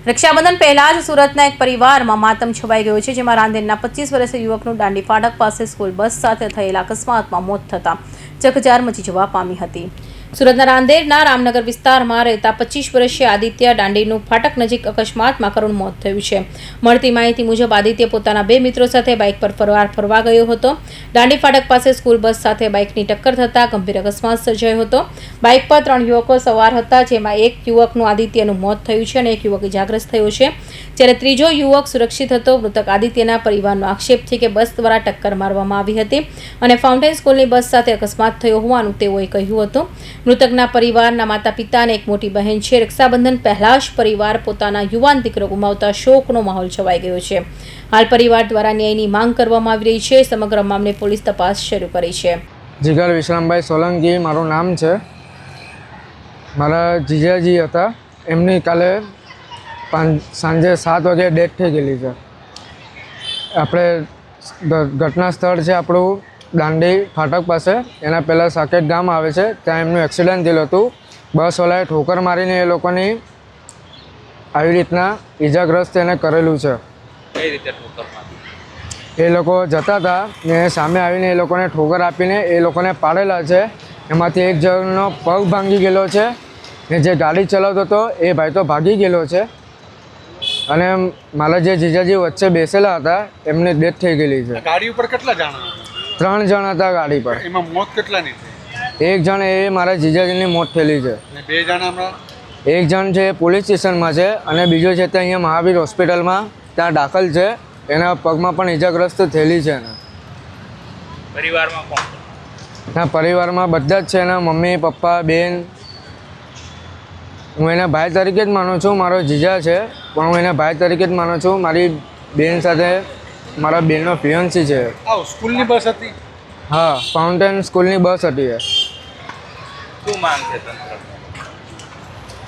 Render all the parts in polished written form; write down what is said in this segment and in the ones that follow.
રક્ષાબંધન પહેલા જ સુરતના એક પરિવારમાં માતમ છવાઈ ગયો છે, જેમાં રાંદેરના 25 વર્ષીય યુવકનું દાંડી ફાટક પાસે સ્કૂલ બસ સાથે થયેલા અકસ્માતમાં મોત થતાં ચકચાર મચી જવા પામી હતી। સુરતના રાંદેરના રામનગર વિસ્તારમાં રહેતા 25 વર્ષીય આદિત્ય દાંડીનું ફાટક નજીક અકસ્માતમાં કરુણ મોત થયું છે। મળતી માહિતી મુજબ આદિત્ય પોતાના 2 મિત્રો સાથે બાઇક પર ફરવા ગયો હતો। દાંડી ફાટક પાસે સ્કૂલ બસ સાથે બાઇકની ટક્કર થતાં ગંભીર અકસ્માત સર્જાયો હતો। બાઇક પર 3 યુવકો સવાર હતા, જેમાં એક યુવકનું આદિત્યનું મોત થયું છે અને એક યુવક ઇજાગ્રસ્ત થયો છે, જ્યારે ત્રીજો યુવક સુરક્ષિત હતો। મૃતક આદિત્યના પરિવારનો આક્ષેપ છે કે બસ દ્વારા ટક્કર મારવામાં આવી હતી અને ફાઉન્ટેન સ્કૂલની બસ સાથે અકસ્માત થયો હોવાનું તેઓએ કહ્યું હતું। મૃતકના પરિવારના માતા પિતા અને એક મોટી બહેન છે। રક્ષાબંધન પહેલા જ પરિવાર પોતાના યુવાન દીકરો ગુમાવતા શોકનો માહોલ છવાઈ ગયો છે। હાલ પરિવાર દ્વારા ન્યાયની માંગ કરવામાં આવી રહી છે। સમગ્ર મામલે પોલીસ તપાસ શરૂ કરી છે। જીગર વિશ્રામભાઈ સોલંકી મારું નામ છે। મારા જીજાજી હતા, એમની કાલે સાંજે 7 વાગે ડેથ થઈ ગયેલી છે। આપણે ઘટના સ્થળ છે આપણું દાંડી ફાટક પાસે, એના પહેલાં સાકેત ગામ આવે છે, ત્યાં એમનું એક્સિડન્ટ થયેલું હતું। બસવાળાએ ઠોકર મારીને એ લોકોની આવી રીતના ઈજાગ્રસ્ત એને કરેલું છે। કઈ રીતે ઠોકર મારી? એ લોકો જતા હતા ને સામે આવીને એ લોકોને ઠોકર આપીને એ લોકોને પાડેલા છે। એમાંથી એક જણનો પગ ભાંગી ગયેલો છે ને જે ગાડી ચલાવતો હતો એ ભાઈ તો ભાગી ગયેલો છે અને મારા જે જીજાજી વચ્ચે બેસેલા હતા એમની ડેથ થઈ ગયેલી છે। ગાડી ઉપર કેટલા જણા? 3 જણ હતા ગાડી પર। એમાં મોત કેટલાની છે? એક જણ એ મારા જીજાજીની મોત થયેલી છે અને 2 જણા હમણાં? એક જણ છે પોલીસ સ્ટેશનમાં છે અને બીજો છે તે અહીંયા મહાવીર હોસ્પિટલમાં ત્યાં દાખલ છે। એના પગમાં પણ ઈજાગ્રસ્ત થયેલી છે। પરિવારમાં કોણ? એના પરિવારમાં બધા જ છે, એના મમ્મી પપ્પા બેન। હું એના ભાઈ તરીકે જ માનું છું, મારો જીજા છે પણ હું એના ભાઈ તરીકે જ માનું છું। મારી બેન સાથે મારા બેનનો ફિયન્સી છે। સ્કૂલની બસ હતી? હા, ફાઉન્ટેન સ્કૂલની બસ હતી। શું માંગ છે તંત્ર?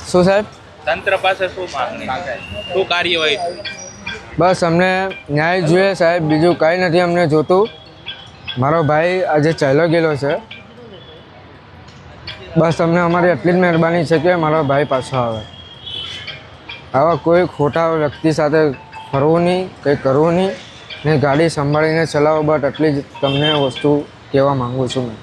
શું સાહેબ? તંત્ર પાસે શું માંગણી? શું કાર્યવાહી? બસ અમને ન્યાય જોઈએ સાહેબ, બીજું કાંઈ નથી અમને જોતું। મારો ભાઈ આજે ચાલ્યો ગયેલો છે, બસ અમને અમારી એટલી જ મહેરબાની છે કે મારો ભાઈ પાછો આવે। આવા કોઈ ખોટા વ્યક્તિ સાથે ફરવું નહીં, કંઈ કરવું નહીં ને ગાડી સંભાળીને ચલાવો, બટ એટલી જ તમને વસ્તુ કહેવા માગું છું મેં।